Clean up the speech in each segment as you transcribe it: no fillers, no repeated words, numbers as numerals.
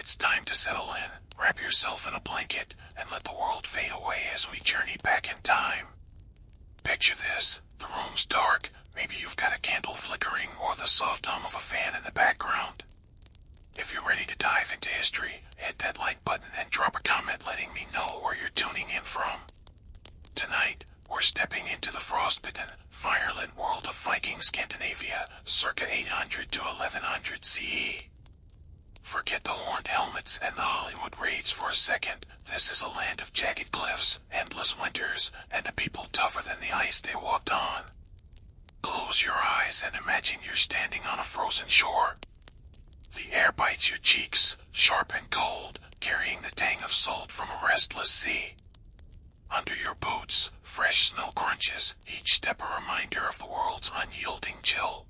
It's time to settle in, wrap yourself in a blanket, and let the world fade away as we journey back in time. Picture this, the room's dark, maybe you've got a candle flickering or the soft hum of a fan in the background. If you're ready to dive into history, hit that like button and drop a comment letting me know where you're tuning in from. Tonight, we're stepping into the frostbitten, firelit world of Viking Scandinavia, circa 800 to 1100 CE. Forget the horned helmets and the Hollywood raids for a second. This is a land of jagged cliffs, endless winters, and a people tougher than the ice they walked on. Close your eyes and imagine you're standing on a frozen shore. The air bites your cheeks, sharp and cold, carrying the tang of salt from a restless sea. Under your boots, fresh snow crunches, each step a reminder of the world's unyielding chill.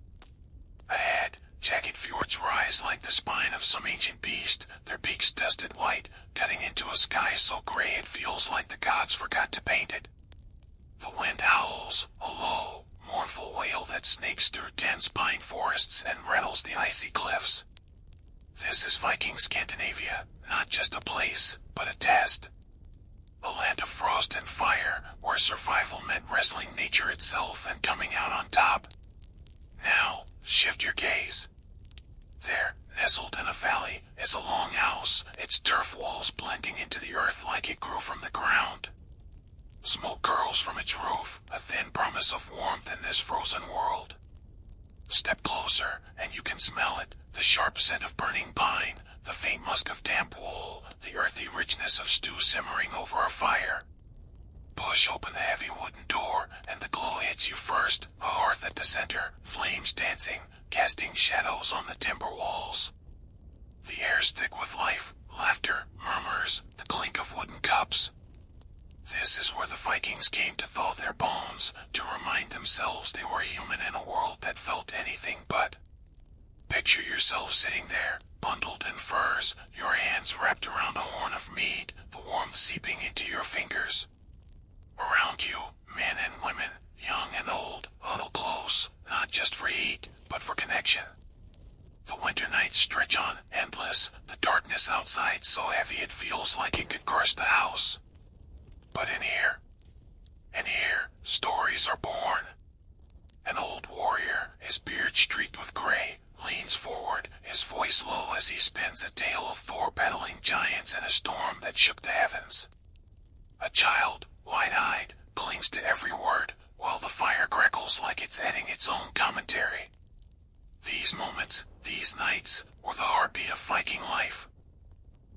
Ahead, jagged fjords rise like the spine of some ancient beast, their beaks dusted white, cutting into a sky so gray it feels like the gods forgot to paint it. The wind howls, a low, mournful wail that snakes through dense pine forests and rattles the icy cliffs. This is Viking Scandinavia, not just a place, but a test. A land of frost and fire, where survival meant wrestling nature itself and coming out on top. Now, shift your gaze. There, nestled in a valley, is a long house, its turf walls blending into the earth like it grew from the ground. Smoke curls from its roof, a thin promise of warmth in this frozen world. Step closer, and you can smell it, the sharp scent of burning pine, the faint musk of damp wool, the earthy richness of stew simmering over a fire. Push open the heavy wooden door, and the glow hits you first, a hearth at the center, flames dancing, casting shadows on the timber walls. The air's thick with life, laughter, murmurs, the clink of wooden cups. This is where the Vikings came to thaw their bones, to remind themselves they were human in a world that felt anything but. Picture yourself sitting there, bundled in furs, your hands wrapped around a horn of mead, the warmth seeping into your fingers. Around you, men and women, young and old, huddle close, not just for heat, but for connection. The winter nights stretch on, endless, the darkness outside so heavy it feels like it could crush the house. But in here, stories are born. An old warrior, his beard streaked with gray, leans forward, his voice low as he spins a tale of Thor battling giants in a storm that shook the heavens. A child, wide-eyed, clings to every word, while the fire crackles like it's adding its own commentary. These moments, these nights, were the heartbeat of Viking life.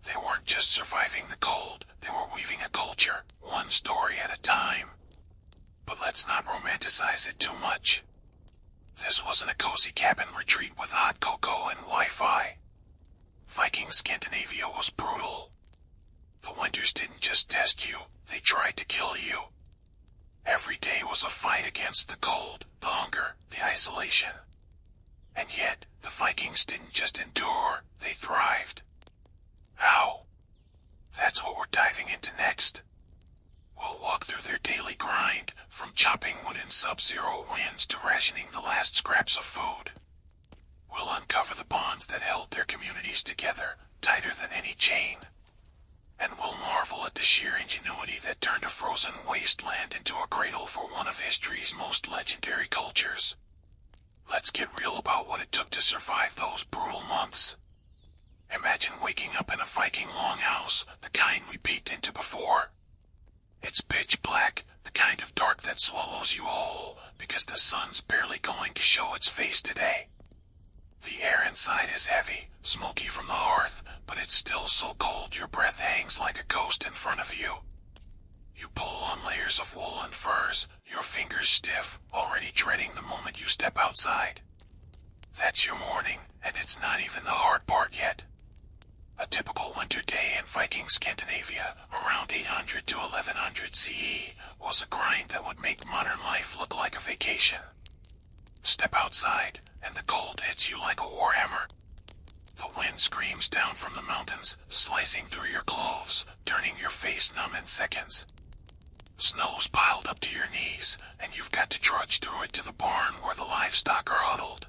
They weren't just surviving the cold, they were weaving a culture, one story at a time. But let's not romanticize it too much. This wasn't a cozy cabin retreat with hot cocoa and Wi-Fi. Viking Scandinavia was brutal. The winters didn't just test you, they tried to kill you. Every day was a fight against the cold, the hunger, the isolation. And yet, the Vikings didn't just endure, they thrived. How? That's what we're diving into next. We'll walk through their daily grind, from chopping wood in sub-zero winds to rationing the last scraps of food. We'll uncover the bonds that held their communities together, tighter than any chain. And we'll marvel at the sheer ingenuity that turned a frozen wasteland into a cradle for one of history's most legendary cultures. Let's get real about what it took to survive those brutal months. Imagine waking up in a Viking longhouse, the kind we peeked into before. It's pitch black, the kind of dark that swallows you whole, because the sun's barely going to show its face today. The air inside is heavy, smoky from the hearth, but it's still so cold your breath hangs like a ghost in front of you. You pull on layers of wool and furs, your fingers stiff, already dreading the moment you step outside. That's your morning, and it's not even the hard part yet. A typical winter day in Viking Scandinavia, around 800 to 1100 CE, was a grind that would make modern life look like a vacation. Step outside, and the cold hits you like a warhammer. The wind screams down from the mountains, slicing through your clothes, turning your face numb in seconds. Snow's piled up to your knees, and you've got to trudge through it to the barn where the livestock are huddled.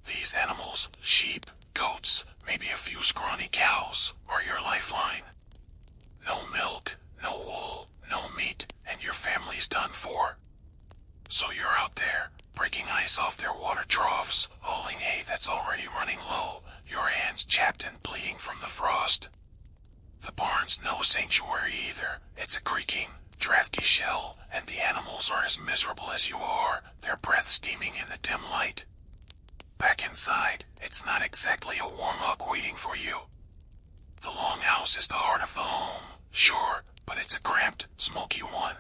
These animals, sheep, goats, maybe a few scrawny cows, are your lifeline. No milk, no wool, no meat, and your family's done for. So you're out there, breaking ice off their water troughs, hauling hay that's already running low, your hands chapped and bleeding from the frost. The barn's no sanctuary either. It's a creaking, drafty shell, and the animals are as miserable as you are, their breath steaming in the dim light. Back inside, it's not exactly a warm hug waiting for you. The longhouse is the heart of the home, sure, but it's a cramped, smoky one.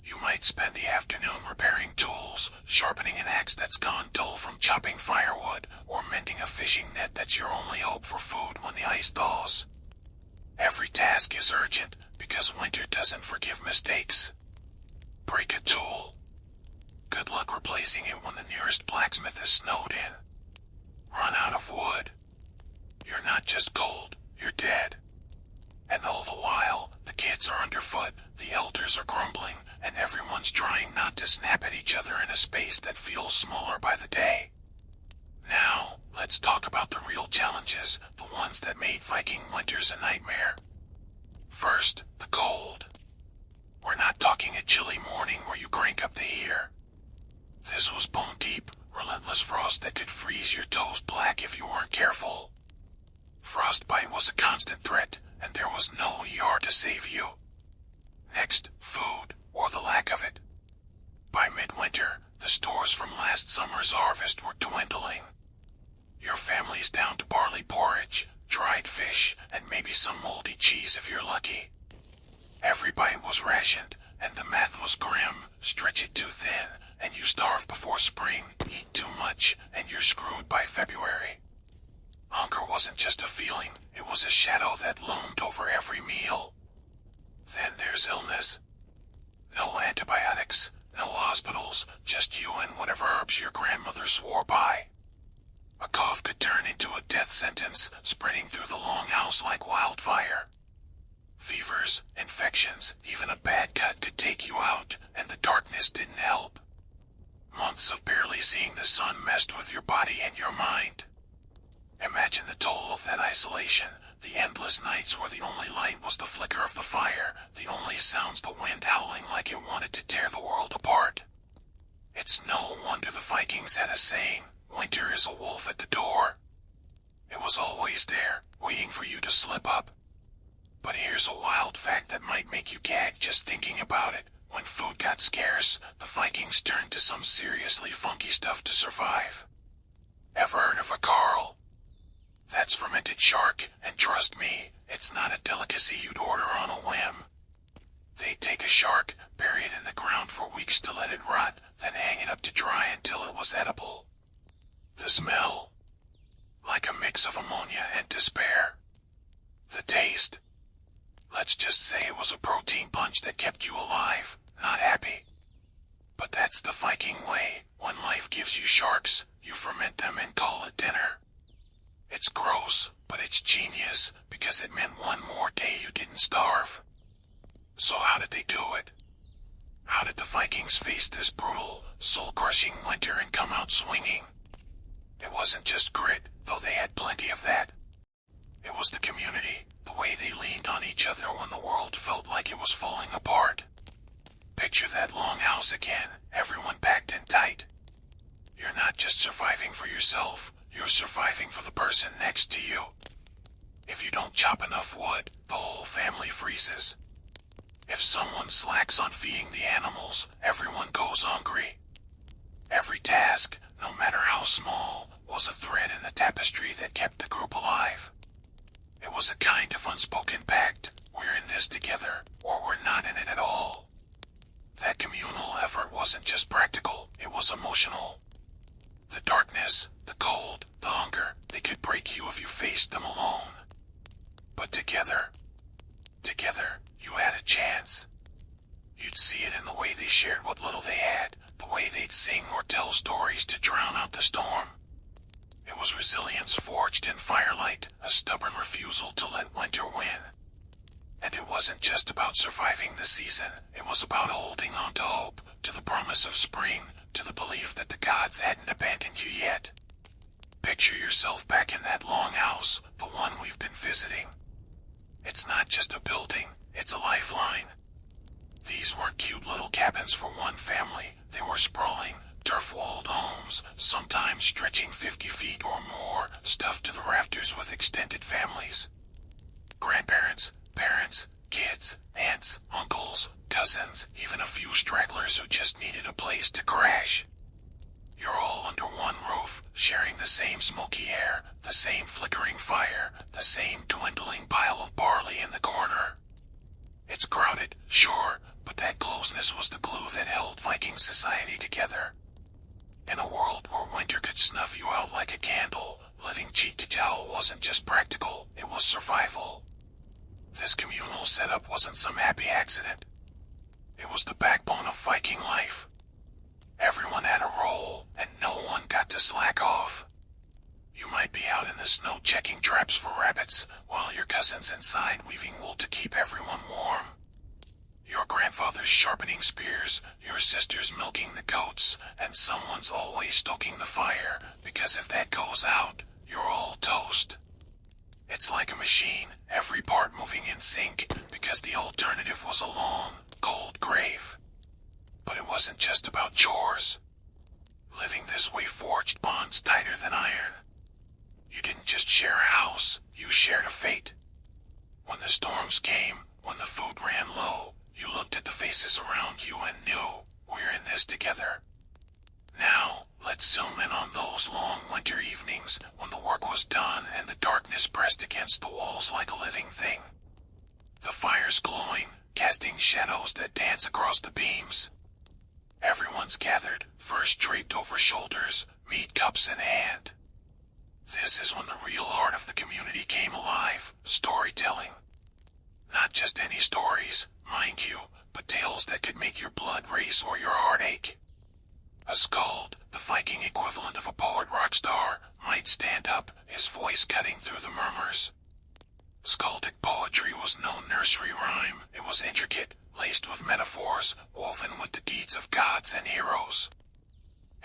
You might spend the afternoon repairing tools, sharpening an axe that's gone dull from chopping firewood, or mending a fishing net that's your only hope for food when the ice thaws. Every task is urgent, because winter doesn't forgive mistakes. Break a tool. Good luck replacing it when the nearest blacksmith is snowed in. Run out of wood. You're not just cold, you're dead. And all the while, the kids are underfoot, the elders are grumbling, and everyone's trying not to snap at each other in a space that feels smaller by the day. Now, let's talk about the real challenges, the ones that made Viking winters a nightmare. First, the cold. We're not talking a chilly morning where you crank up the heater. This was bone-deep, relentless frost that could freeze your toes black if you weren't careful. Frostbite was a constant threat, and there was no ER to save you. Next, food, or the lack of it. By midwinter, the stores from last summer's harvest were dwindling. Your family's down to barley porridge, dried fish, and maybe some moldy cheese if you're lucky. Every bite was rationed, and the math was grim. Stretch it too thin, and you starve before spring. Eat too much, and you're screwed by February. Hunger wasn't just a feeling, it was a shadow that loomed over every meal. Then there's illness. No antibiotics, no hospitals, just you and whatever herbs your grandmother swore by. A cough could turn into a death sentence, spreading through the longhouse like wildfire. Fevers, infections, even a bad cut could take you out, and the darkness didn't help. Months of barely seeing the sun messed with your body and your mind. Imagine the toll of that isolation, the endless nights where the only light was the flicker of the fire, the only sounds the wind howling like it wanted to tear the world apart. It's no wonder the Vikings had a saying, winter is a wolf at the door. It was always there, waiting for you to slip up. But here's a wild fact that might make you gag just thinking about it. When food got scarce, the Vikings turned to some seriously funky stuff to survive. Ever heard of a carl? That's fermented shark, and trust me, it's not a delicacy you'd order on a whim. They'd take a shark, bury it in the ground for weeks to let it rot, then hang it up to dry until it was edible. The smell? Like a mix of ammonia and despair. The taste? Let's just say it was a protein punch that kept you alive, not happy. But that's the Viking way. When life gives you sharks, you ferment them and call it dinner. It's gross, but it's genius, because it meant one more day you didn't starve. So how did they do it? How did the Vikings face this brutal, soul-crushing winter and come out swinging? It wasn't just grit, though they had plenty of that. It was the community, the way they leaned on each other when the world felt like it was falling apart. Picture that longhouse again, everyone packed in tight. You're not just surviving for yourself, you're surviving for the person next to you. If you don't chop enough wood, the whole family freezes. If someone slacks on feeding the animals, everyone goes hungry. Every task, no matter how small, was a thread in the tapestry that kept the group alive. It was a kind of unspoken pact. We're in this together, or we're not in it at all. That communal effort wasn't just practical, it was emotional. The darkness, the cold, the hunger, they could break you if you faced them alone. But together, you had a chance. You'd see it in the way they shared what little they had, the way they'd sing or tell stories to drown out the storm. It was resilience forged in firelight, a stubborn refusal to let winter win. And it wasn't just about surviving the season, it was about holding on to hope, to the promise of spring, to the belief that the gods hadn't abandoned you yet. Picture yourself back in that long house, the one we've been visiting. It's not just a building, it's a lifeline. These weren't cute little cabins for one family, they were sprawling, turf-walled homes, sometimes stretching 50 feet or more, stuffed to the rafters with extended families. Grandparents, parents, kids, aunts, uncles, cousins, even a few stragglers who just needed a place to crash. You're all under one roof, sharing the same smoky air, the same flickering fire, the same dwindling pile of barley in the corner. It's crowded, sure, but that closeness was the glue that held Viking society together. In a world where winter could snuff you out like a candle, living cheek to jowl wasn't just practical, it was survival. This communal setup wasn't some happy accident. It was the backbone of Viking life. Everyone had a role, and no one got to slack off. You might be out in the snow checking traps for rabbits, while your cousin's inside weaving wool to keep everyone warm. Your grandfather's sharpening spears, your sister's milking the goats, and someone's always stoking the fire, because if that goes out, you're all toast. It's like a machine, every part moving in sync, because the alternative was a long, cold grave. But it wasn't just about chores. Living this way forged bonds tighter than iron. You didn't just share a house, you shared a fate. When the storms came, when the food ran low, you looked at the faces around you and knew, we're in this together. Now, let's zoom in on those long winter evenings when the work was done and the darkness pressed against the walls like a living thing. The fire's glowing, casting shadows that dance across the beams. Everyone's gathered, first draped over shoulders, mead cups in hand. This is when the real heart of the community came alive, storytelling. Not just any stories, mind you, but tales that could make your blood race or your heart ache. A skald, the Viking equivalent of a poet rock star, might stand up, his voice cutting through the murmurs. Skaldic poetry was no nursery rhyme, it was intricate, laced with metaphors, woven with the deeds of gods and heroes.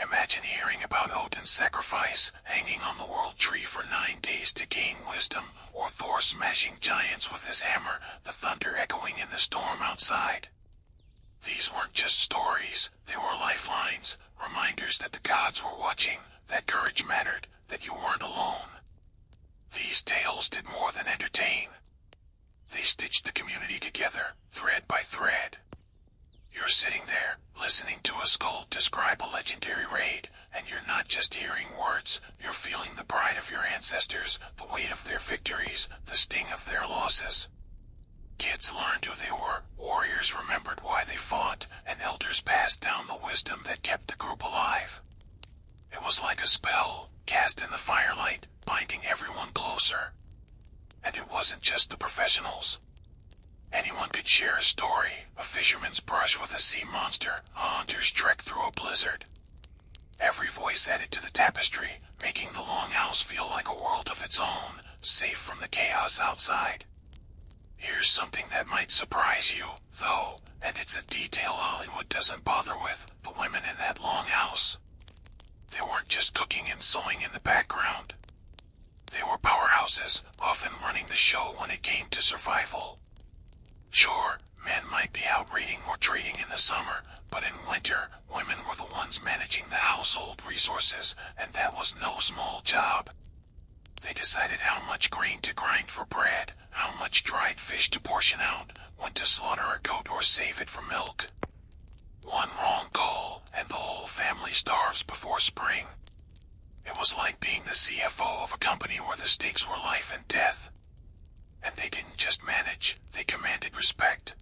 Imagine hearing about Odin's sacrifice, hanging on the world tree for 9 days to gain wisdom, or Thor smashing giants with his hammer, the thunder echoing in the storm outside. These weren't just stories, they were lifelines, reminders that the gods were watching, that courage mattered, that you weren't alone. These tales did more than entertain. They stitched the community together, thread by thread. You're sitting there, listening to a skald describe a legendary raid, and you're not just hearing words, you're feeling the pride of your ancestors, the weight of their victories, the sting of their losses. Kids learned who they were, warriors remembered why they fought, and elders passed down the wisdom that kept the group alive. It was like a spell, cast in the firelight, binding everyone closer. And it wasn't just the professionals. Anyone could share a story, a fisherman's brush with a sea monster, a hunter's trek through a blizzard. Every voice added to the tapestry, making the longhouse feel like a world of its own, safe from the chaos outside. Here's something that might surprise you, though, and it's a detail Hollywood doesn't bother with, the women in that longhouse. They weren't just cooking and sewing in the background. They were powerhouses, often running the show when it came to survival. Sure, men might be out raiding or trading in the summer, but in winter, women were the ones managing the household resources, and that was no small job. They decided how much grain to grind for bread, how much dried fish to portion out, when to slaughter a goat or save it for milk. One wrong call, and the whole family starves before spring. It was like being the CFO of a company where the stakes were life and death. And they didn't just manage, they commanded respect.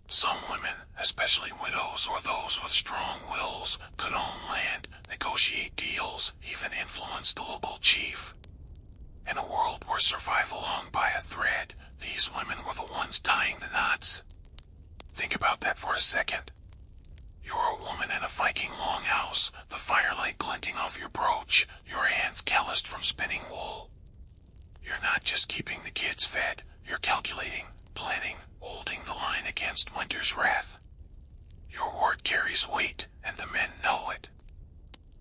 Some women, especially widows or those with strong wills, could own land, negotiate deals, even influence the local chief. In a world where survival hung by a thread, these women were the ones tying the knots. Think about that for a second. You're a woman in a Viking longhouse, the firelight glinting off your brooch, your hands calloused from spinning wool. You're not just keeping the kids fed, you're calculating, planning, holding the line against winter's wrath. Your word carries weight, and the men know it.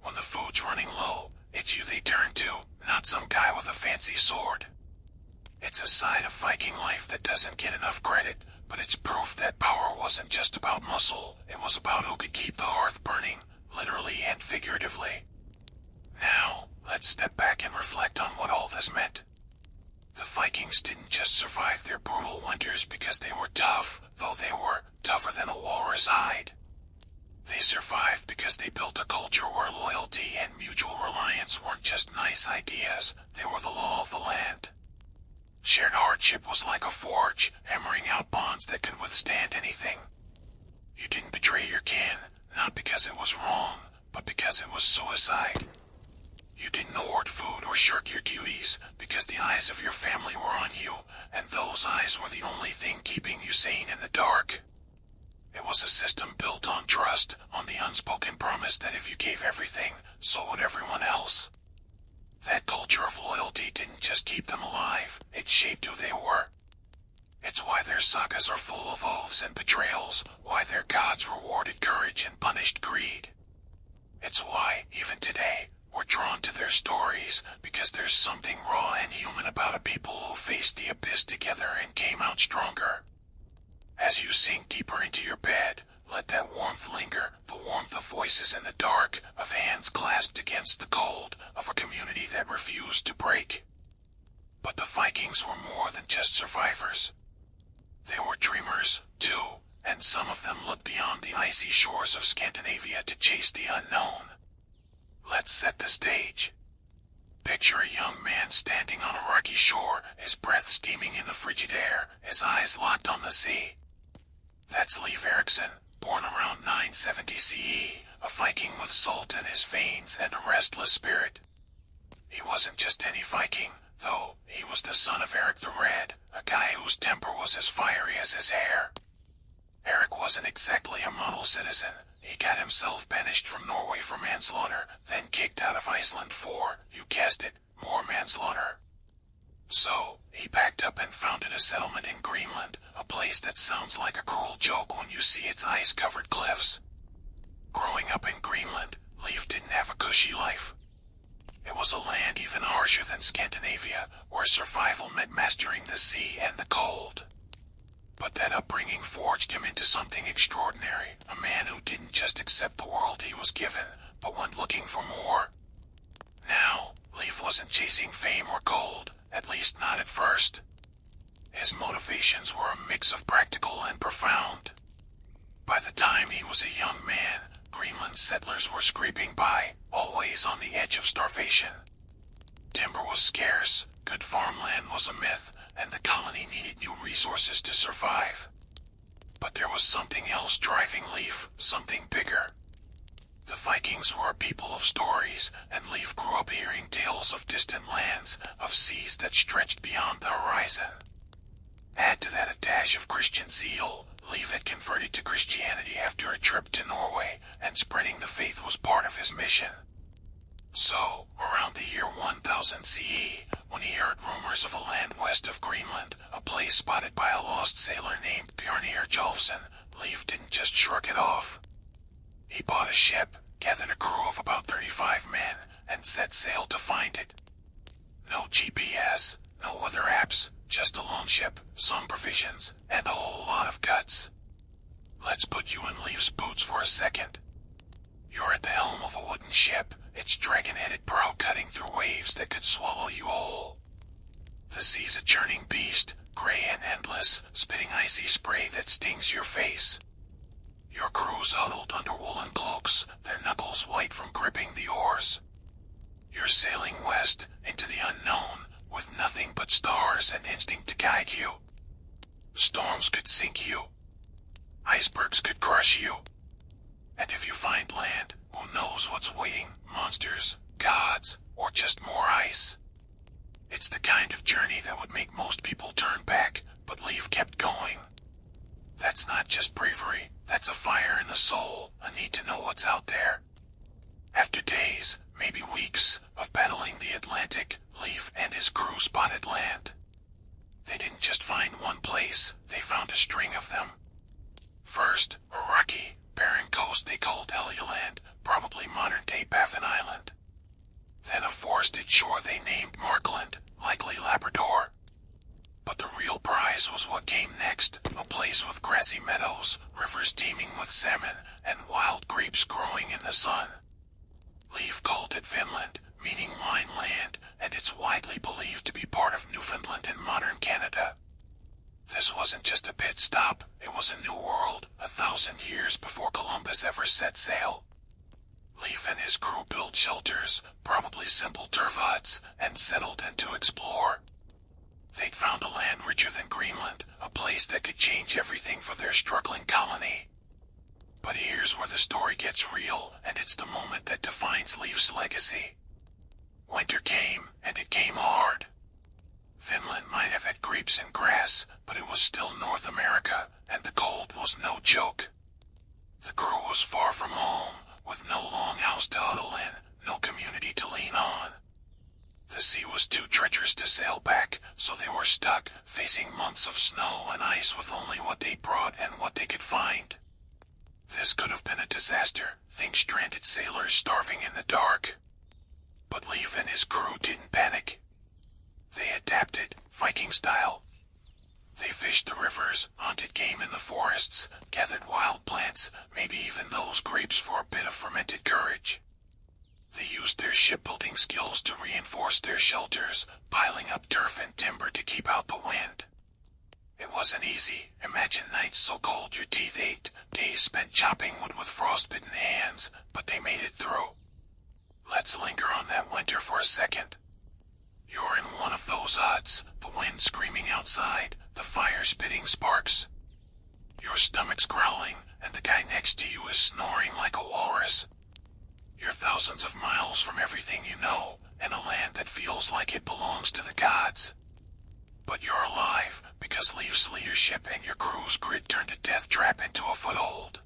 When the food's running low, It's you they turn to, not some guy with a fancy sword. It's a side of Viking life that doesn't get enough credit, but it's proof that power wasn't just about muscle, it was about who could keep the hearth burning, literally and figuratively. Now, let's step back and reflect on what all this meant. The Vikings didn't just survive their brutal winters because they were tough, though they were tougher than a walrus hide. They survived because they built a culture where loyalty and mutual reliance weren't just nice ideas, they were the law of the land. Shared hardship was like a forge, hammering out bonds that could withstand anything. You didn't betray your kin, not because it was wrong, but because it was suicide. You didn't hoard food or shirk your duties, because the eyes of your family were on you, and those eyes were the only thing keeping you sane in the dark. It was a system built on trust, on the unspoken promise that if you gave everything, so would everyone else. That culture of loyalty didn't just keep them alive, it shaped who they were. It's why their sagas are full of oaths and betrayals, why their gods rewarded courage and punished greed. It's why, even today, we're drawn to their stories, because there's something raw and human about a people who faced the abyss together and came out stronger. As you sink deeper into your bed, let that warmth linger, the warmth of voices in the dark, of hands clasped against the cold, of a community that refused to break. But the Vikings were more than just survivors. They were dreamers, too, and some of them looked beyond the icy shores of Scandinavia to chase the unknown. Let's set the stage. Picture a young man standing on a rocky shore, his breath steaming in the frigid air, his eyes locked on the sea. That's Leif Erikson, born around 970 CE, a Viking with salt in his veins and a restless spirit. He wasn't just any Viking, though. He was the son of Eric the Red, a guy whose temper was as fiery as his hair. Eric wasn't exactly a model citizen. He got himself banished from Norway for manslaughter, then kicked out of Iceland for, you guessed it, more manslaughter. So, he packed up and founded a settlement in Greenland, a place that sounds like a cruel joke when you see its ice-covered cliffs. Growing up in Greenland, Leif didn't have a cushy life. It was a land even harsher than Scandinavia, where survival meant mastering the sea and the cold. But that upbringing forged him into something extraordinary, a man who didn't just accept the world he was given, but went looking for more. Now, Leif wasn't chasing fame or gold, at least not at first. His motivations were a mix of practical and profound. By the time he was a young man, Greenland's settlers were scraping by, always on the edge of starvation. Timber was scarce, good farmland was a myth, and the colony needed new resources to survive. But there was something else driving Leif, something bigger. The Vikings were a people of stories, and Leif grew up hearing tales of distant lands, of seas that stretched beyond the horizon. Add to that a dash of Christian zeal. Leif had converted to Christianity after a trip to Norway, and spreading the faith was part of his mission. So, around the year 1000 CE, when he heard rumors of a land west of Greenland, a place spotted by a lost sailor named Bjarnir Jolfsson, Leif didn't just shrug it off. He bought a ship, gathered a crew of about 35 men, and set sail to find it. No GPS, no other apps, just a lone ship, some provisions, and a whole lot of guts. Let's put you in Leif's boots for a second. You're at the helm of a wooden ship, its dragon-headed prow cutting through waves that could swallow you whole. The sea's a churning beast, gray and endless, spitting icy spray that stings your face. Your crew's huddled under woolen cloaks, their knuckles white from gripping the oars. You're sailing west, into the unknown, with nothing but stars and instinct to guide you. Storms could sink you. Icebergs could crush you. And if you find land, who knows what's waiting, monsters, gods, or just more ice. It's the kind of journey that would make most people turn back, but Leif kept going. That's not just bravery, that's a fire in the soul, a need to know what's out there. After days, maybe weeks, of battling the Atlantic, Leif and his crew spotted land. They didn't just find one place, they found a string of them. First, a rocky, barren coast they called Helluland, probably modern-day Baffin Island. Then a forested shore they named Markland, likely Labrador. But the real prize was what came next, a place with grassy meadows, rivers teeming with salmon, and wild grapes growing in the sun. Leif called it Vinland, meaning wine land, and it's widely believed to be part of Newfoundland in modern Canada. This wasn't just a pit stop, it was a new world, 1,000 years before Columbus ever set sail. Leif and his crew built shelters, probably simple turf huts, and settled in to explore. They'd found a land richer than Greenland, a place that could change everything for their struggling colony. But here's where the story gets real, and it's the moment that defines Leif's legacy. Winter came, and it came hard. Finland might have had grapes and grass, but it was still North America, and the cold was no joke. The crew was far from home, with no longhouse to huddle in, no community to lean on. The sea was too treacherous to sail back, so they were stuck, facing months of snow and ice with only what they brought and what they could find. This could have been a disaster, think stranded sailors starving in the dark. But Leif and his crew didn't panic. They adapted, Viking style. They fished the rivers, hunted game in the forests, gathered wild plants, maybe even those grapes for a bit of fermented courage. They used their shipbuilding skills to reinforce their shelters, piling up turf and timber to keep out the wind. It wasn't easy. Imagine nights so cold your teeth ached, days spent chopping wood with frostbitten hands, but they made it through. Let's linger on that winter for a second. You're in one of those huts, the wind screaming outside, the fire spitting sparks. Your stomach's growling, and the guy next to you is snoring like a walrus. You're thousands of miles from everything you know, in a land that feels like it belongs to the gods. But you're alive, because Leif's leadership and your crew's grit turned a death trap into a foothold.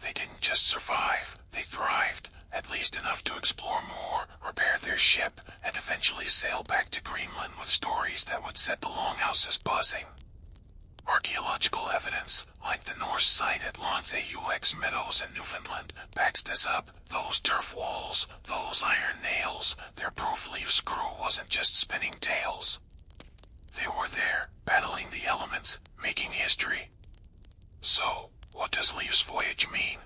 They didn't just survive, they thrived, at least enough to explore more, repair their ship, and eventually sail back to Greenland with stories that would set the longhouses buzzing. Archaeological evidence, like the Norse site at Lance UX Meadows in Newfoundland, backs this up. Those turf walls, those iron nails, they're proof Leif's crew wasn't just spinning tales. They were there, battling the elements, making history. So, what does Leif's voyage mean?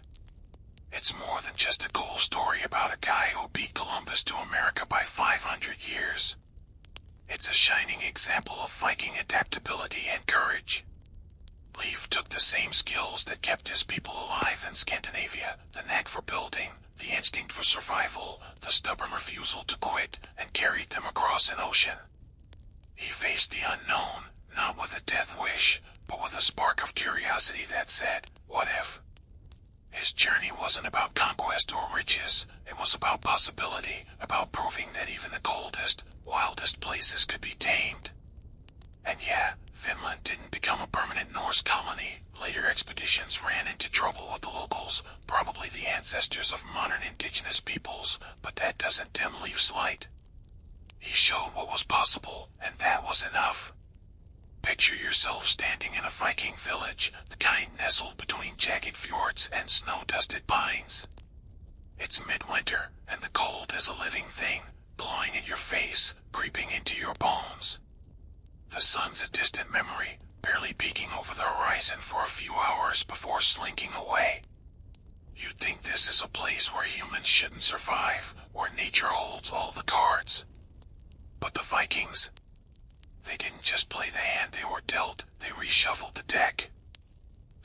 It's more than just a cool story about a guy who beat Columbus to America by 500 years. It's a shining example of Viking adaptability and courage. Leif took the same skills that kept his people alive in Scandinavia, the knack for building, the instinct for survival, the stubborn refusal to quit, and carried them across an ocean. He faced the unknown, not with a death wish, but with a spark of curiosity that said, what if? His journey wasn't about conquest or riches, it was about possibility, about proving that even the coldest, wildest places could be tamed. And yeah, Finland didn't become a permanent Norse colony. Later expeditions ran into trouble with the locals, probably the ancestors of modern indigenous peoples, but that doesn't dim Leif's light. He showed what was possible, and that was enough. Picture yourself standing in a Viking village, the kind nestled between jagged fjords and snow-dusted pines. It's midwinter, and the cold is a living thing, clawing at your face, creeping into your bones. The sun's a distant memory, barely peeking over the horizon for a few hours before slinking away. You'd think this is a place where humans shouldn't survive, where nature holds all the cards. But the Vikings, they didn't just play the hand they were dealt, they reshuffled the deck.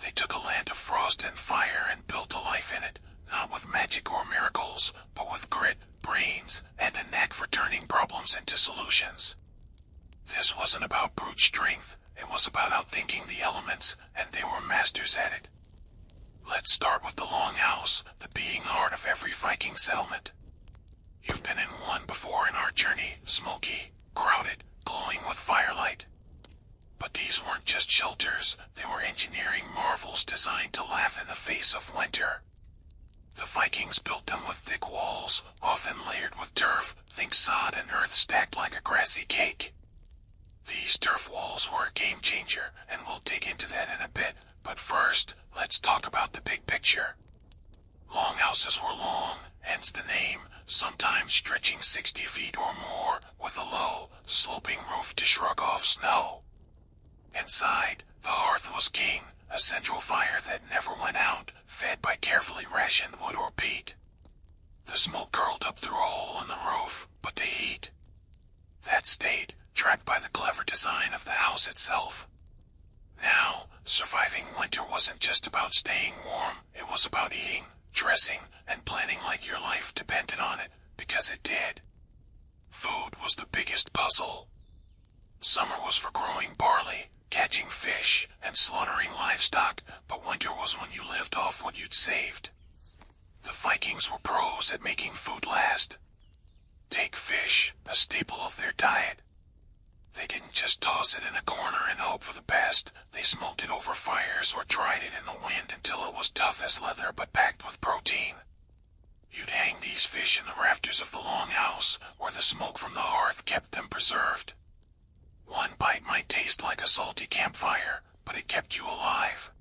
They took a land of frost and fire and built a life in it, not with magic or miracles, but with grit, brains, and a knack for turning problems into solutions. This wasn't about brute strength, it was about outthinking the elements, and they were masters at it. Let's start with the longhouse, the beating heart of every Viking settlement. You've been in one before in our journey, smoky, crowded, glowing with firelight. But these weren't just shelters, they were engineering marvels designed to laugh in the face of winter. The Vikings built them with thick walls, often layered with turf, think sod and earth stacked like a grassy cake. These turf walls were a game changer, and we'll dig into that in a bit, but first, let's talk about the big picture. Longhouses were long, hence the name, sometimes stretching 60 feet or more, with a low, sloping roof to shrug off snow. Inside, the hearth was king, a central fire that never went out, fed by carefully rationed wood or peat. The smoke curled up through a hole in the roof, but the heat, that stayed, trapped by the clever design of the house itself. Now, surviving winter wasn't just about staying warm, it was about eating, dressing, and planning like your life depended on it, because it did. Food was the biggest puzzle. Summer was for growing barley, catching fish, and slaughtering livestock, but winter was when you lived off what you'd saved. The Vikings were pros at making food last. Take fish, a staple of their diet. They didn't just toss it in a corner and hope for the best. They smoked it over fires or dried it in the wind until it was tough as leather but packed with protein. You'd hang these fish in the rafters of the longhouse, where the smoke from the hearth kept them preserved. One bite might taste like a salty campfire, but it kept you alive.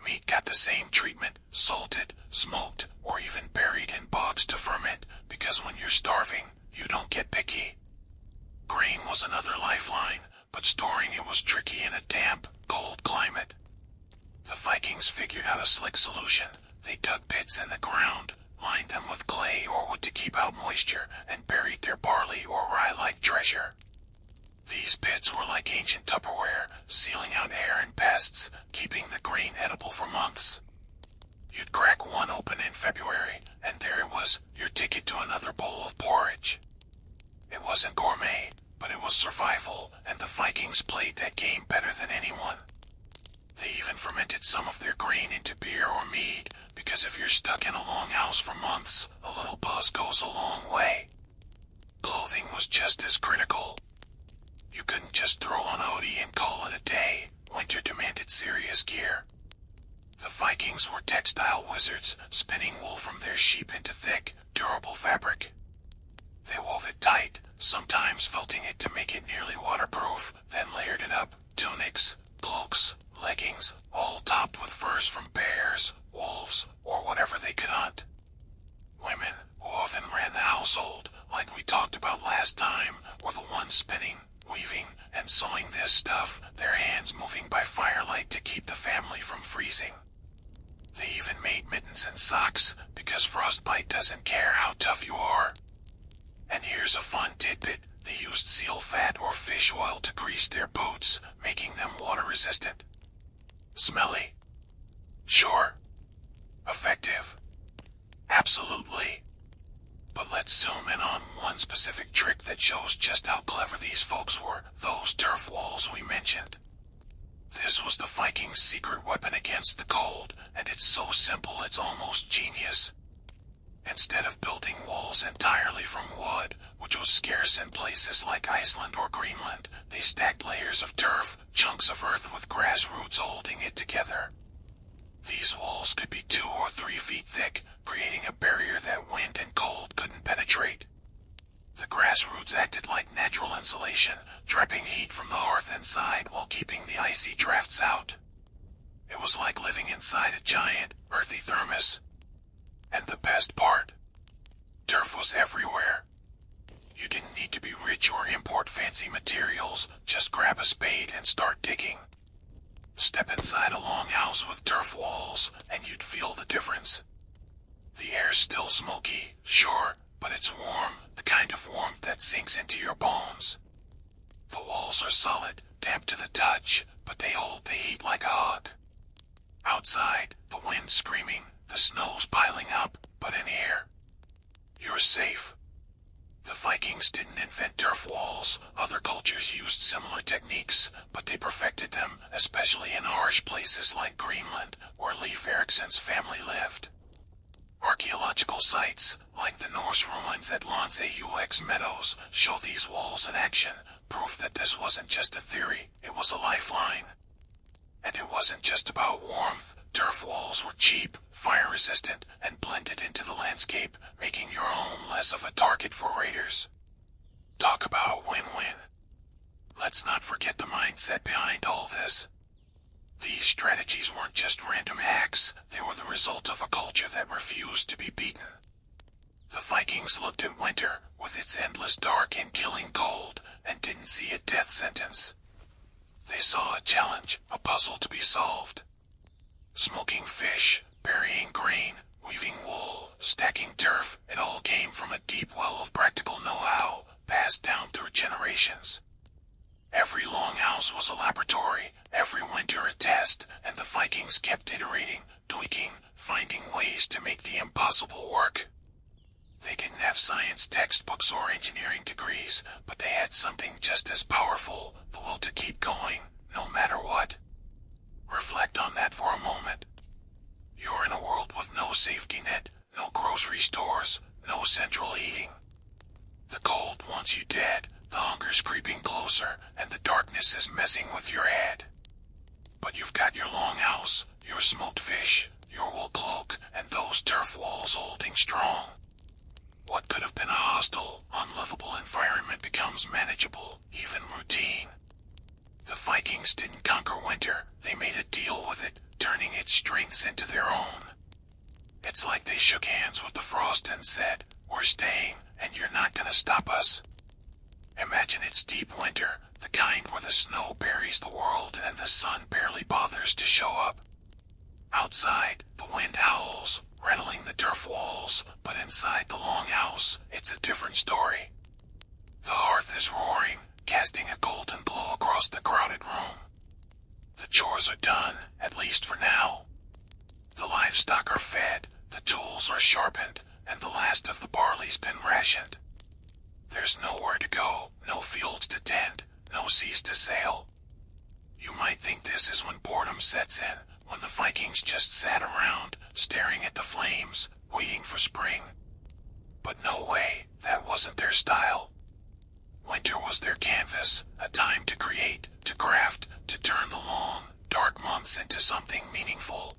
Meat got the same treatment, salted, smoked, or even buried in bogs to ferment, because when you're starving, you don't get picky. Grain was another lifeline, but storing it was tricky in a damp, cold climate. The Vikings figured out a slick solution. They dug pits in the ground, lined them with clay or wood to keep out moisture, and buried their barley or rye-like treasure. These pits were like ancient Tupperware, sealing out air and pests, keeping the grain edible for months. You'd crack one open in February, and there it was, your ticket to another bowl of porridge. It wasn't gourmet, but it was survival, and the Vikings played that game better than anyone. They even fermented some of their grain into beer or mead, because if you're stuck in a longhouse for months, a little buzz goes a long way. Clothing was just as critical. You couldn't just throw on a hoodie and call it a day. Winter demanded serious gear. The Vikings were textile wizards, spinning wool from their sheep into thick, durable fabric. They wove it tight, sometimes felting it to make it nearly waterproof, then layered it up, tunics, cloaks, leggings, all topped with furs from bears, wolves, or whatever they could hunt. Women, who often ran the household, like we talked about last time, were the ones spinning, weaving, and sewing this stuff, their hands moving by firelight to keep the family from freezing. They even made mittens and socks, because frostbite doesn't care how tough you are. And here's a fun tidbit, they used seal fat or fish oil to grease their boots, making them water resistant. Smelly? Sure. Effective? Absolutely. But let's zoom in on one specific trick that shows just how clever these folks were, those turf walls we mentioned. This was the Vikings' secret weapon against the cold, and it's so simple it's almost genius. Instead of building walls entirely from wood, which was scarce in places like Iceland or Greenland, they stacked layers of turf, chunks of earth with grass roots holding it together. These walls could be 2 or 3 feet thick, creating a barrier that wind and cold couldn't penetrate. The grass roots acted like natural insulation, trapping heat from the hearth inside while keeping the icy drafts out. It was like living inside a giant, earthy thermos. And the best part, turf was everywhere. You didn't need to be rich or import fancy materials, just grab a spade and start digging. Step inside a longhouse with turf walls, and you'd feel the difference. The air's still smoky, sure, but it's warm, the kind of warmth that sinks into your bones. The walls are solid, damp to the touch, but they hold the heat like a hug. Outside, the wind's screaming, the snow's piling up, but in here, you're safe. The Vikings didn't invent turf walls. Other cultures used similar techniques, but they perfected them, especially in harsh places like Greenland, where Leif Erikson's family lived. Archaeological sites, like the Norse ruins at Lonseux Meadows, show these walls in action, proof that this wasn't just a theory, it was a lifeline. And it wasn't just about warmth. Turf walls were cheap, fire-resistant, and blended into the landscape, making your home less of a target for raiders. Talk about a win-win. Let's not forget the mindset behind all this. These strategies weren't just random hacks, they were the result of a culture that refused to be beaten. The Vikings looked at winter, with its endless dark and killing cold, and didn't see a death sentence. They saw a challenge, a puzzle to be solved. Smoking fish, burying grain, weaving wool, stacking turf, it all came from a deep well of practical know-how, passed down through generations. Every longhouse was a laboratory, every winter a test, and the Vikings kept iterating, tweaking, finding ways to make the impossible work. They didn't have science textbooks or engineering degrees, but they had something just as powerful, the will to keep going, no matter what. Reflect on that for a moment. You're in a world with no safety net, no grocery stores, no central heating. The cold wants you dead, the hunger's creeping closer, and the darkness is messing with your head. But you've got your longhouse, your smoked fish, your wool cloak, and those turf walls holding strong. What could have been a hostile, unlivable environment becomes manageable, even routine. The Vikings didn't conquer winter, they made a deal with it, turning its strengths into their own. It's like they shook hands with the frost and said, "We're staying, and you're not gonna stop us." Imagine its deep winter, the kind where the snow buries the world and the sun barely bothers to show up. Outside, the wind howls, rattling the turf walls, but inside the longhouse, it's a different story. The hearth is roaring, casting a golden glow across the crowded room. The chores are done, at least for now. The livestock are fed, the tools are sharpened, and the last of the barley's been rationed. There's nowhere to go, no fields to tend, no seas to sail. You might think this is when boredom sets in, when the Vikings just sat around, staring at the flames, waiting for spring. But no way, that wasn't their style. Winter was their canvas, a time to create, to craft, to turn the long, dark months into something meaningful.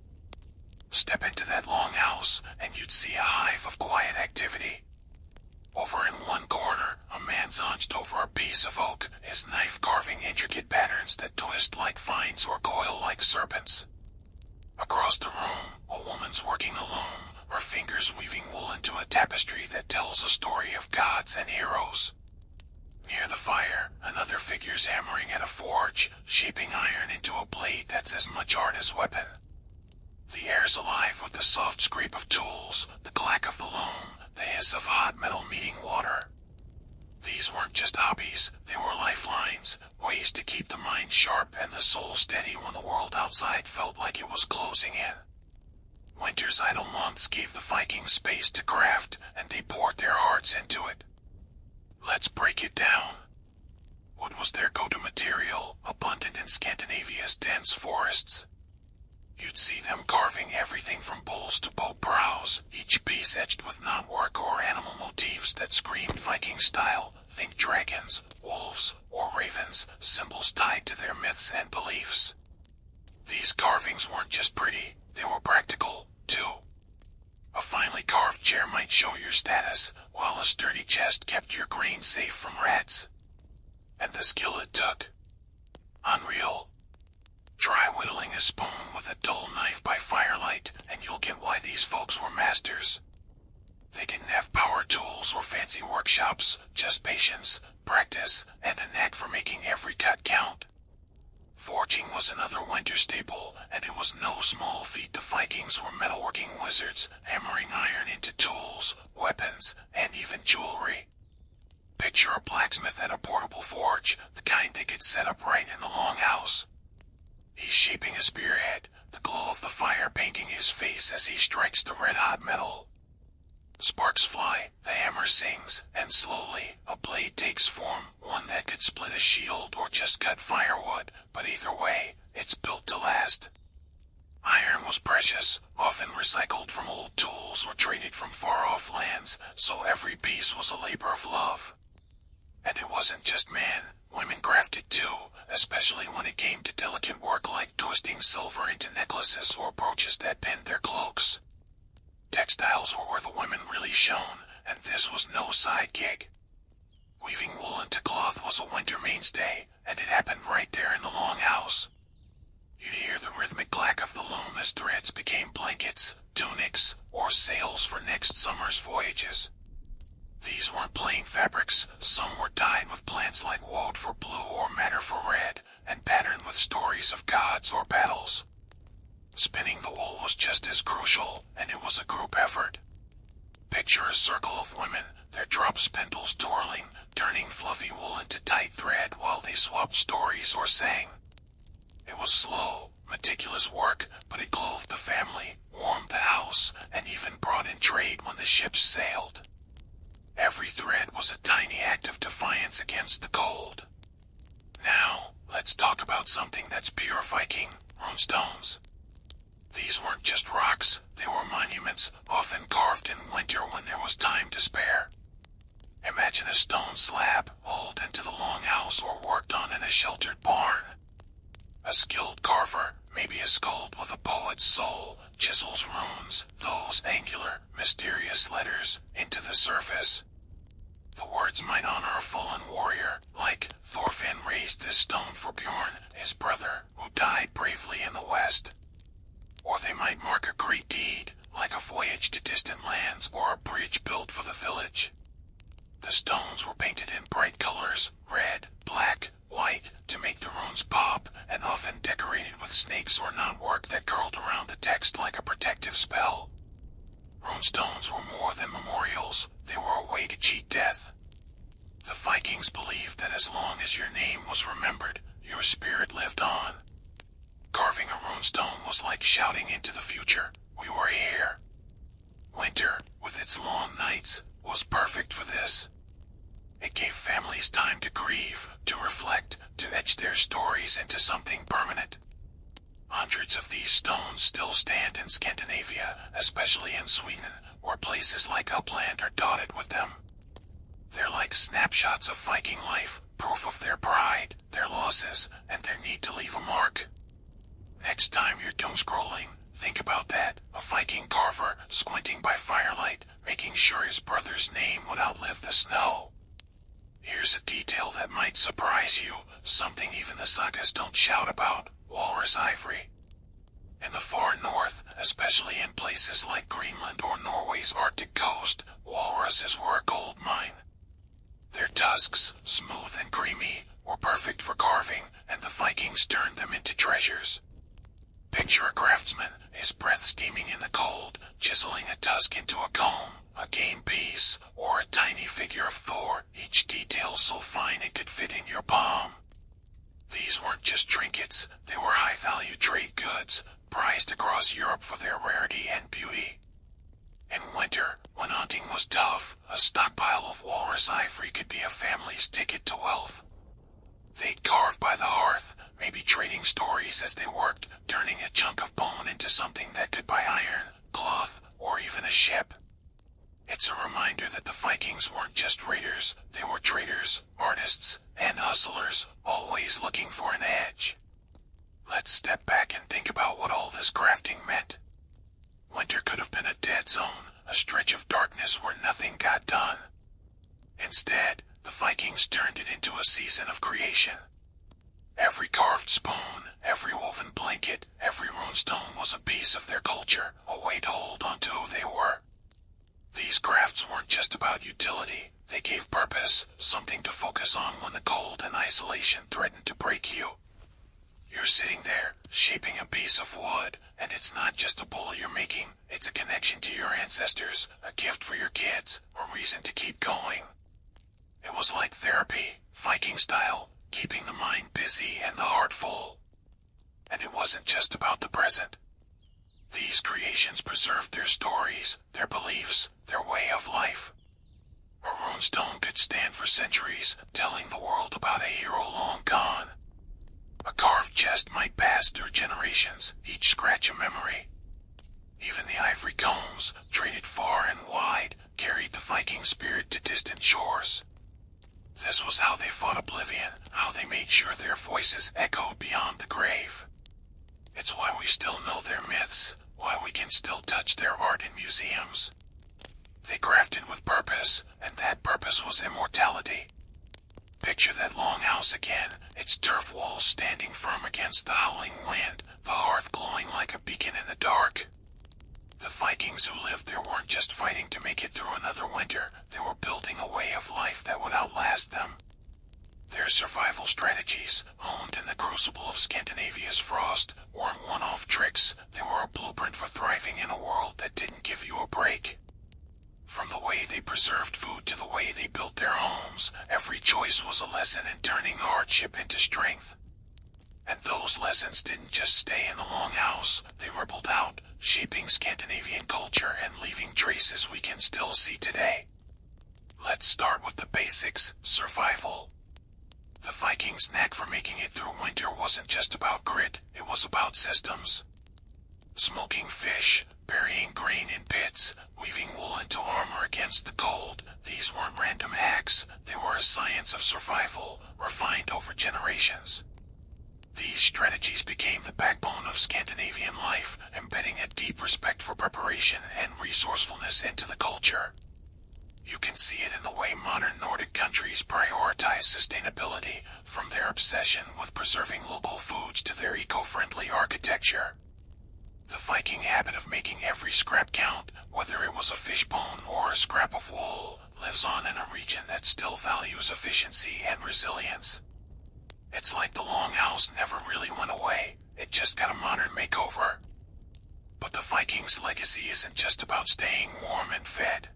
Step into that longhouse, and you'd see a hive of quiet activity. Over in one corner, a man's hunched over a piece of oak, his knife carving intricate patterns that twist like vines or coil like serpents. Across the room, a woman's working a loom, her fingers weaving wool into a tapestry that tells a story of gods and heroes. Near the fire, another figure's hammering at a forge, shaping iron into a blade that's as much art as weapon. The air's alive with the soft scrape of tools, the clack of the loom, the hiss of hot metal meeting water. These weren't just hobbies, they were lifelines, ways to keep the mind sharp and the soul steady when the world outside felt like it was closing in. Winter's idle months gave the Vikings space to craft, and they poured their hearts into it. Let's break it down. Wood was their go-to material, abundant in Scandinavia's dense forests. You'd see them carving everything from bowls to boat prows, each piece etched with knotwork or animal motifs that screamed Viking style. Think dragons, wolves, or ravens, symbols tied to their myths and beliefs. These carvings weren't just pretty, they were practical, too. A finely carved chair might show your status, while a sturdy chest kept your grain safe from rats. And the skill it took. Unreal. Try whittling a spoon with a dull knife by firelight, and you'll get why these folks were masters. They didn't have power tools or fancy workshops, just patience, practice, and a knack for making every cut count. Forging was another winter staple, and it was no small feat the Vikings were metalworking wizards, hammering iron into tools, weapons, and even jewelry. Picture a blacksmith at a portable forge, the kind they could set up right in the longhouse. He's shaping a spearhead, the glow of the fire painting his face as he strikes the red-hot metal. Sparks fly, the hammer sings, and slowly, a blade takes form, one that could split a shield or just cut firewood, but either way, it's built to last. Iron was precious, often recycled from old tools or traded from far-off lands, so every piece was a labor of love. And it wasn't just men, women crafted too, especially when it came to delicate work like twisting silver into necklaces or brooches that pinned their cloaks. Textiles were where the women really shone, and this was no side gig. Weaving wool into cloth was a winter mainstay, and it happened right there in the longhouse. You'd hear the rhythmic clack of the loom as threads became blankets, tunics, or sails for next summer's voyages. These weren't plain fabrics, some were dyed with plants like woad for blue or madder for red, and patterned with stories of gods or battles. Spinning the wool was just as crucial, and it was a group effort. Picture a circle of women, their drop spindles twirling, turning fluffy wool into tight thread while they swapped stories or sang. It was slow, meticulous work, but it clothed the family, warmed the house, and even brought in trade when the ships sailed. Every thread was a tiny act of defiance against the cold. Now, let's talk about something that's pure Viking, runestones. These weren't just rocks, they were monuments, often carved in winter when there was time to spare. Imagine a stone slab, hauled into the longhouse or worked on in a sheltered barn. A skilled carver, maybe a skald with a poet's soul, chisels runes, those angular, mysterious letters, into the surface. The words might honor a fallen warrior, like Thorfinn raised this stone for Bjorn, his brother, who died bravely in the west. Or they might mark a great deed, like a voyage to distant lands or a bridge built for the village. The stones were painted in bright colors, red, black, white, to make the runes pop, and often decorated with snakes or knotwork that curled around the text like a protective spell. Runestones were more than memorials, they were a way to cheat death. The Vikings believed that as long as your name was remembered, your spirit lived on. Carving a runestone was like shouting into the future, "We were here." Winter, with its long nights, was perfect for this. It gave families time to grieve, to reflect, to etch their stories into something permanent. Hundreds of these stones still stand in Scandinavia, especially in Sweden, where places like Upland are dotted with them. They're like snapshots of Viking life, proof of their pride, their losses, and their need to leave a mark. Next time you're doom-scrolling, think about that, a Viking carver squinting by firelight, making sure his brother's name would outlive the snow. Here's a detail that might surprise you, something even the sagas don't shout about, walrus ivory. In the far north, especially in places like Greenland or Norway's Arctic coast, walruses were a gold mine. Their tusks, smooth and creamy, were perfect for carving, and the Vikings turned them into treasures. Picture a craftsman, his breath steaming in the cold, chiseling a tusk into a comb, a game piece, or a tiny figure of Thor, each detail so fine it could fit in your palm. These weren't just trinkets, they were high-value trade goods, prized across Europe for their rarity and beauty. In winter, when hunting was tough, a stockpile of walrus ivory could be a family's ticket to wealth. They'd carve by the hearth, maybe trading stories as they worked, turning a chunk of bone into something that could buy iron, cloth, or even a ship. It's a reminder that the Vikings weren't just raiders, they were traders, artists, and hustlers, always looking for an edge. Let's step back and think about what all this crafting meant. Winter could have been a dead zone, a stretch of darkness where nothing got done. Instead, the Vikings turned it into a season of creation. Every carved spoon, every woven blanket, every runestone was a piece of their culture, a way to hold on to who they were. These crafts weren't just about utility, they gave purpose, something to focus on when the cold and isolation threatened to break you. You're sitting there, shaping a piece of wood, and it's not just a bowl you're making, it's a connection to your ancestors, a gift for your kids, a reason to keep going. It was like therapy, Viking style, keeping the mind busy and the heart full. And it wasn't just about the present. These creations preserved their stories, their beliefs, their way of life. A runestone could stand for centuries, telling the world about a hero long gone. A carved chest might pass through generations, each scratch a memory. Even the ivory combs, traded far and wide, carried the Viking spirit to distant shores. This was how they fought oblivion, how they made sure their voices echoed beyond the grave. It's why we still know their myths, why we can still touch their art in museums. They crafted with purpose, and that purpose was immortality. Picture that longhouse again, its turf walls standing firm against the howling wind, the hearth glowing like a beacon in the dark. The Vikings who lived there weren't just fighting to make it through another winter, they were building a way of life that would outlast them. Their survival strategies, honed in the crucible of Scandinavia's frost, weren't one-off tricks. They were a blueprint for thriving in a world that didn't give you a break. From the way they preserved food to the way they built their homes, every choice was a lesson in turning hardship into strength. And those lessons didn't just stay in the longhouse, they rippled out, shaping Scandinavian culture and leaving traces we can still see today. Let's start with the basics: survival. The Vikings' knack for making it through winter wasn't just about grit, it was about systems. Smoking fish, burying grain in pits, weaving wool into armor against the cold, these weren't random acts, they were a science of survival, refined over generations. These strategies became the backbone of Scandinavian life, embedding a deep respect for preparation and resourcefulness into the culture. You can see it in the way modern Nordic countries prioritize sustainability, from their obsession with preserving local foods to their eco-friendly architecture. The Viking habit of making every scrap count, whether it was a fish bone or a scrap of wool, lives on in a region that still values efficiency and resilience. It's like the longhouse never really went away, it just got a modern makeover. But the Vikings' legacy isn't just about staying warm and fed.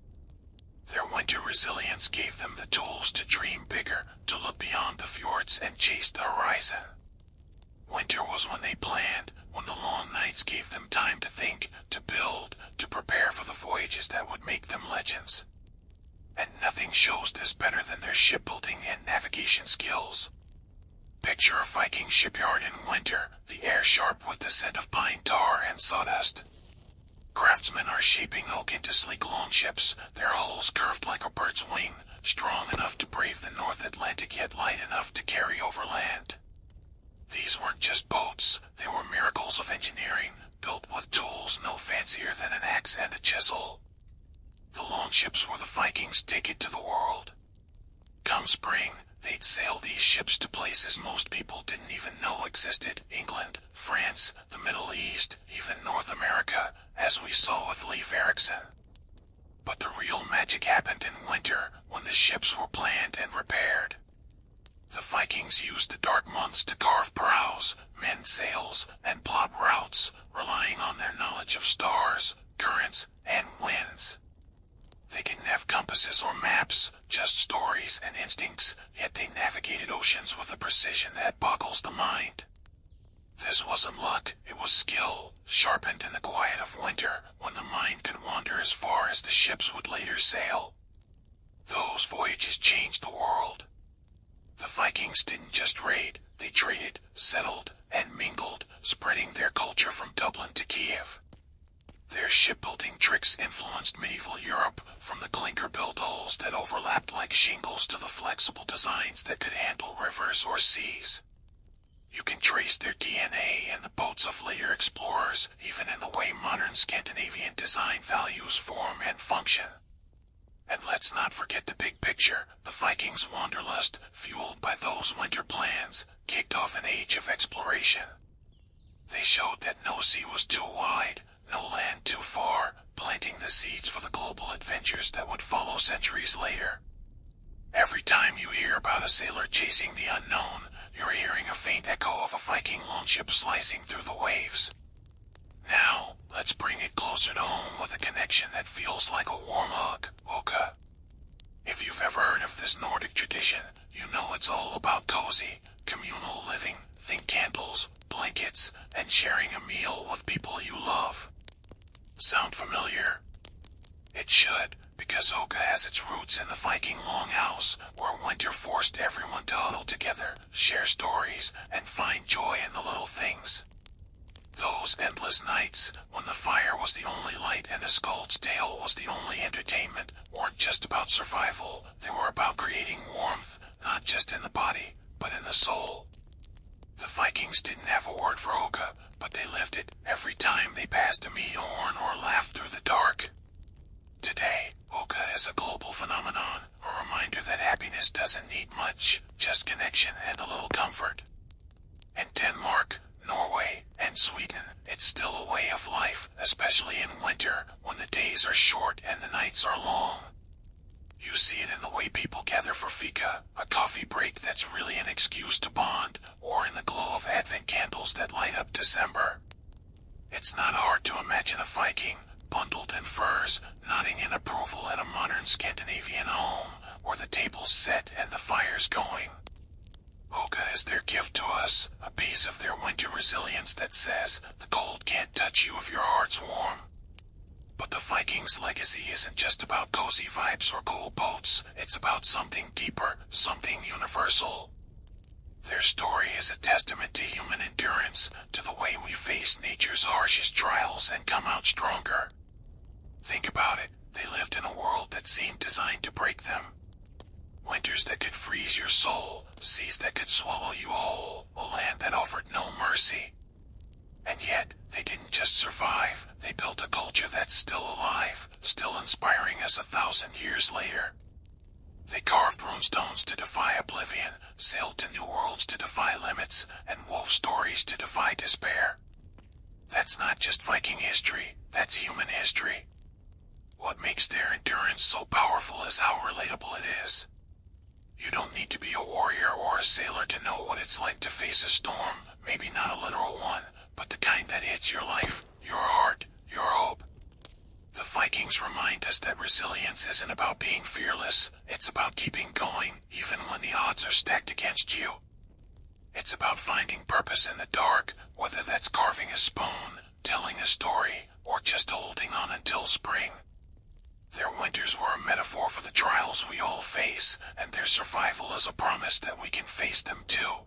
Their winter resilience gave them the tools to dream bigger, to look beyond the fjords and chase the horizon. Winter was when they planned, when the long nights gave them time to think, to build, to prepare for the voyages that would make them legends. And nothing shows this better than their shipbuilding and navigation skills. Picture a Viking shipyard in winter, the air sharp with the scent of pine tar and sawdust. Craftsmen are shaping oak into sleek longships, their hulls curved like a bird's wing, strong enough to brave the North Atlantic yet light enough to carry over land. These weren't just boats, they were miracles of engineering, built with tools no fancier than an axe and a chisel. The longships were the Vikings' ticket to the world. Come spring, they'd sail these ships to places most people didn't even know existed: England, France, the Middle East, even North America, as we saw with Leif Erikson. But the real magic happened in winter, when the ships were planned and repaired. The Vikings used the dark months to carve prows, mend sails, and plot routes, relying on their knowledge of stars, currents, and winds. They didn't have compasses or maps, just stories and instincts, yet they navigated oceans with a precision that boggles the mind. This wasn't luck, it was skill, sharpened in the quiet of winter, when the mind could wander as far as the ships would later sail. Those voyages changed the world. The Vikings didn't just raid, they traded, settled, and mingled, spreading their culture from Dublin to Kiev. Their shipbuilding tricks influenced medieval Europe, from the clinker-built hulls that overlapped like shingles to the flexible designs that could handle rivers or seas. You can trace their DNA in the boats of later explorers, even in the way modern Scandinavian design values form and function. And let's not forget the big picture. The Vikings' wanderlust, fueled by those winter plans, kicked off an age of exploration. They showed that no sea was too wide, no land too far, planting the seeds for the global adventures that would follow centuries later. Every time you hear about a sailor chasing the unknown, you're hearing a faint echo of a Viking longship slicing through the waves. Now, let's bring it closer to home with a connection that feels like a warm hug: Oka. If you've ever heard of this Nordic tradition, you know it's all about cozy, communal living. Think candles, blankets, and sharing a meal with people you love. Sound familiar? It should, because Oka has its roots in the Viking longhouse, where winter forced everyone to huddle together, share stories, and find joy in the little things. Those endless nights, when the fire was the only light and a skald's tale was the only entertainment, weren't just about survival, they were about creating warmth, not just in the body, but in the soul. The Vikings didn't have a word for Oka, but they lived it every time they passed a mead horn or laughed through the dark. Today, Oka is a global phenomenon, a reminder that happiness doesn't need much, just connection and a little comfort. In Denmark, Norway, and Sweden, it's still a way of life, a especially in winter when the days are short and the nights are long. You see it in the way people gather for fika, a coffee break that's really an excuse to bond, or in the glow of Advent candles that light up December. It's not hard to imagine a Viking, bundled in furs, nodding in approval at a modern Scandinavian home, where the table's set and the fire's going. Hoga is their gift to us, a piece of their winter resilience that says, the cold can't touch you if your heart's warm. But the Vikings' legacy isn't just about cozy vibes or cool boats, it's about something deeper, something universal. Their story is a testament to human endurance, to the way we face nature's harshest trials and come out stronger. Think about it, they lived in a world that seemed designed to break them. Winters that could freeze your soul, seas that could swallow you whole, a land that offered no mercy. And yet, they didn't just survive, they built a culture that's still alive, still inspiring us 1,000 years later. They carved runestones to defy oblivion, sailed to new worlds to defy limits, and wove stories to defy despair. That's not just Viking history, that's human history. What makes their endurance so powerful is how relatable it is. You don't need to be a warrior or a sailor to know what it's like to face a storm, maybe not a literal one, but the kind that hits your life, your heart, your hope. The Vikings remind us that resilience isn't about being fearless, it's about keeping going, even when the odds are stacked against you. It's about finding purpose in the dark, whether that's carving a spoon, telling a story, or just holding on until spring. Their winters were a metaphor for the trials we all face, and their survival is a promise that we can face them too.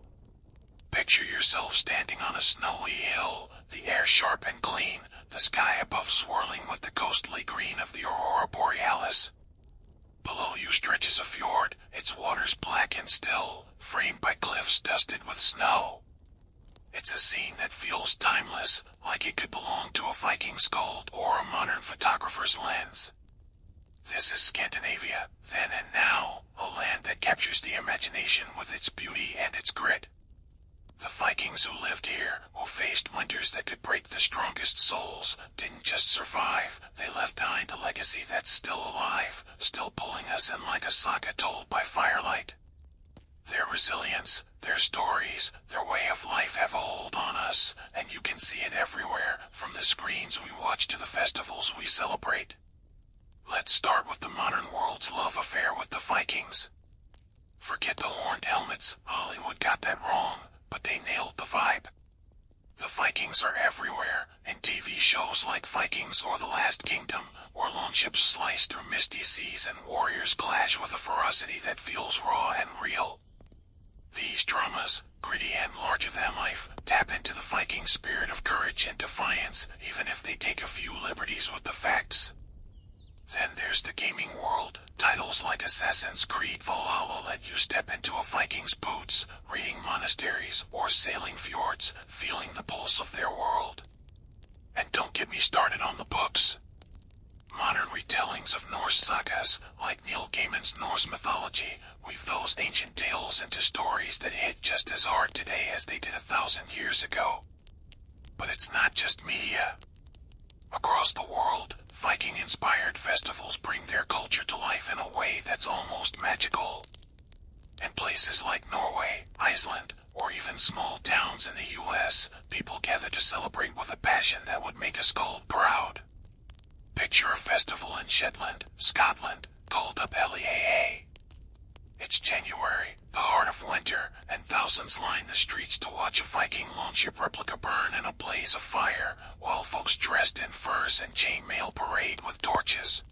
Picture yourself standing on a snowy hill, the air sharp and clean, the sky above swirling with the ghostly green of the aurora borealis. Below you stretches a fjord, its waters black and still, framed by cliffs dusted with snow. It's a scene that feels timeless, like it could belong to a Viking skald or a modern photographer's lens. This is Scandinavia, then and now, a land that captures the imagination with its beauty and its grit. The Vikings who lived here, who faced winters that could break the strongest souls, didn't just survive, they left behind a legacy that's still alive, still pulling us in like a saga told by firelight. Their resilience, their stories, their way of life have a hold on us, and you can see it everywhere, from the screens we watch to the festivals we celebrate. Let's start with the modern world's love affair with the Vikings. Forget the horned helmets, Hollywood got that wrong, but they nailed the vibe. The Vikings are everywhere, in TV shows like Vikings or The Last Kingdom, where longships slice through misty seas and warriors clash with a ferocity that feels raw and real. These dramas, gritty and larger than life, tap into the Viking spirit of courage and defiance, even if they take a few liberties with the facts. Then there's the gaming world. Titles like Assassin's Creed Valhalla let you step into a Viking's boots, raiding monasteries or sailing fjords, feeling the pulse of their world. And don't get me started on the books. Modern retellings of Norse sagas, like Neil Gaiman's Norse mythology, weave those ancient tales into stories that hit just as hard today as they did 1,000 years ago. But it's not just media. Across the world, Viking-inspired festivals bring their culture to life in a way that's almost magical. In places like Norway, Iceland, or even small towns in the US, people gather to celebrate with a passion that would make a skald proud. Picture a festival in Shetland, Scotland, called up Leaa. It's January, the heart of winter, and thousands line the streets to watch a Viking longship replica burn in a blaze of fire, while folks dressed in furs and chainmail parade with torches.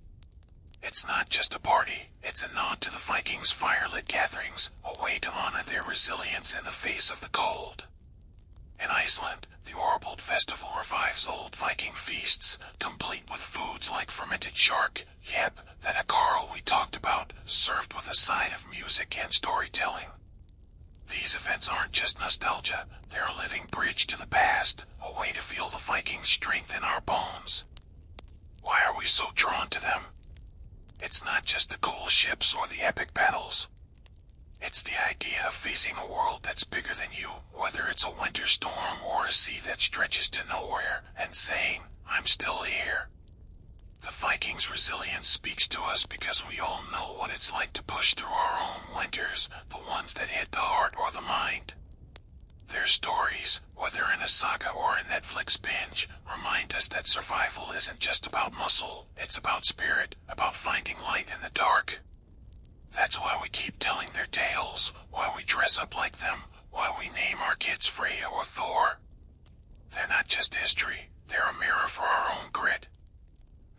It's not just a party, it's a nod to the Vikings' firelit gatherings, a way to honor their resilience in the face of the cold. In Iceland, the Orbold festival revives old Viking feasts, complete with foods like fermented shark, yep, that Akarl we talked about, served with a side of music and storytelling. These events aren't just nostalgia, they're a living bridge to the past, a way to feel the Viking strength in our bones. Why are we so drawn to them? It's not just the cool ships or the epic battles. It's the idea of facing a world that's bigger than you, whether it's a winter storm or a sea that stretches to nowhere, and saying, I'm still here. The Vikings' resilience speaks to us because we all know what it's like to push through our own winters, the ones that hit the heart or the mind. Their stories, whether in a saga or a Netflix binge, remind us that survival isn't just about muscle, it's about spirit, about finding light in the dark. That's why we keep telling their tales, why we dress up like them, why we name our kids Freya or Thor. They're not just history, they're a mirror for our own grit.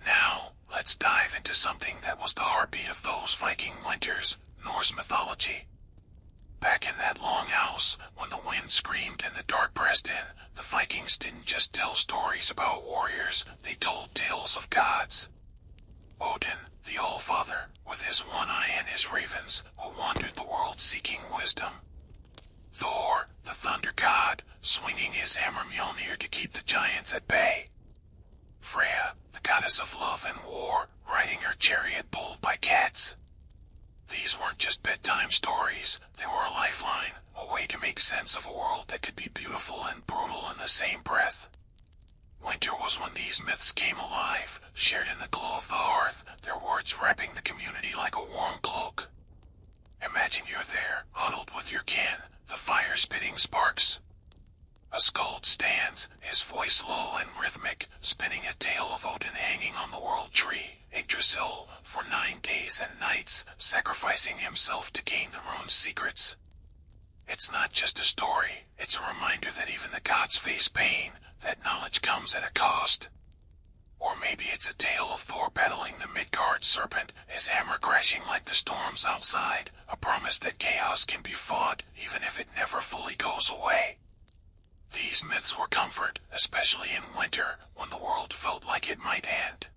Now, let's dive into something that was the heartbeat of those Viking winters, Norse mythology. Back in that long house, when the wind screamed and the dark pressed in, the Vikings didn't just tell stories about warriors, they told tales of gods. Odin, the All-Father, with his one eye and his ravens, who wandered the world seeking wisdom. Thor, the thunder god, swinging his hammer Mjolnir to keep the giants at bay. Freya, the goddess of love and war, riding her chariot pulled by cats. These weren't just bedtime stories, they were a lifeline, a way to make sense of a world that could be beautiful and brutal in the same breath. Winter was when these myths came alive, shared in the glow of the hearth, their words wrapping the community like a warm cloak. Imagine you're there, huddled with your kin, the fire spitting sparks. A skald stands, his voice low and rhythmic, spinning a tale of Odin hanging on the world tree, Yggdrasil, for 9 days and nights, sacrificing himself to gain the rune's secrets. It's not just a story, it's a reminder that even the gods face pain, that knowledge comes at a cost. Or maybe it's a tale of Thor battling the Midgard serpent, his hammer crashing like the storms outside, a promise that chaos can be fought, even if it never fully goes away. These myths were comfort, especially in winter, when the world felt like it might end.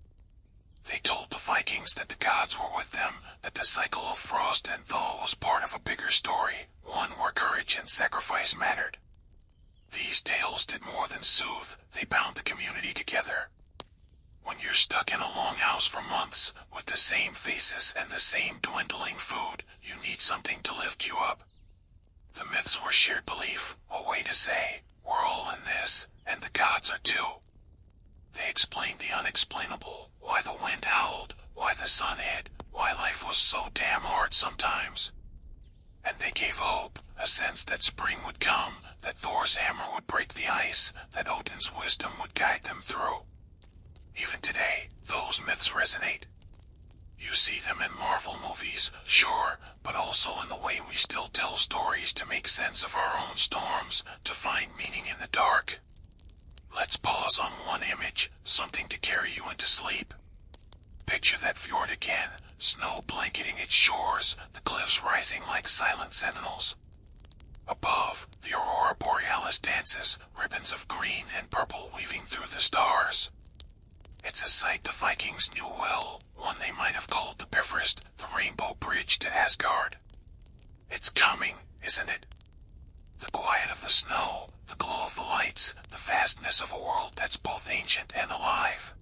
They told the Vikings that the gods were with them, that the cycle of frost and thaw was part of a bigger story, one where courage and sacrifice mattered. These tales did more than soothe, they bound the community together. When you're stuck in a long house for months, with the same faces and the same dwindling food, you need something to lift you up. The myths were shared belief, a way to say, we're all in this, and the gods are too. They explained the unexplainable, why the wind howled, why the sun hid, why life was so damn hard sometimes. And they gave hope, a sense that spring would come, that Thor's hammer would break the ice, that Odin's wisdom would guide them through. Even today, those myths resonate. You see them in Marvel movies, sure, but also in the way we still tell stories to make sense of our own storms, to find meaning in the dark. Let's pause on one image, something to carry you into sleep. Picture that fjord again, snow blanketing its shores, the cliffs rising like silent sentinels. Above, the aurora borealis dances, ribbons of green and purple weaving through the stars. It's a sight the Vikings knew well, one they might have called the Bifrost, the rainbow bridge to Asgard. It's coming, isn't it? The quiet of the snow, the glow of the lights, the vastness of a world that's both ancient and alive.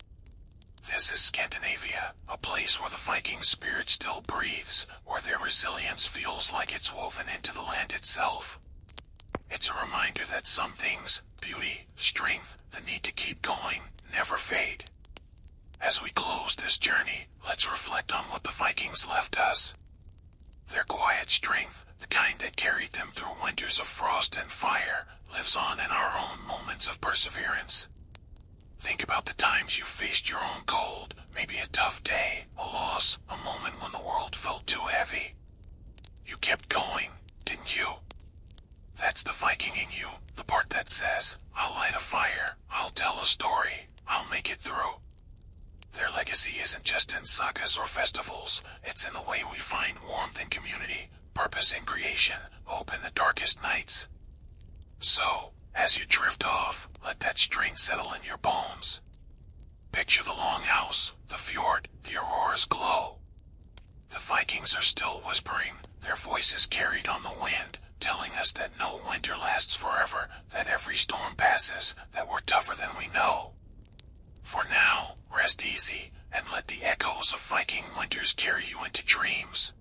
This is Scandinavia, a place where the Viking spirit still breathes, where their resilience feels like it's woven into the land itself. It's a reminder that some things, beauty, strength, the need to keep going, never fade. As we close this journey, let's reflect on what the Vikings left us. Their quiet strength, the kind that carried them through winters of frost and fire, lives on in our own moments of perseverance. Think about the times you faced your own cold, maybe a tough day, a loss, a moment when the world felt too heavy. You kept going, didn't you? That's the Viking in you, the part that says, I'll light a fire, I'll tell a story, I'll make it through. Their legacy isn't just in sagas or festivals, it's in the way we find warmth in community, purpose in creation, hope in the darkest nights. So, as you drift off, let that strength settle in your bones. Picture the long house, the fjord, the aurora's glow. The Vikings are still whispering, their voices carried on the wind, telling us that no winter lasts forever, that every storm passes, that we're tougher than we know. For now, rest easy, and let the echoes of Viking winters carry you into dreams.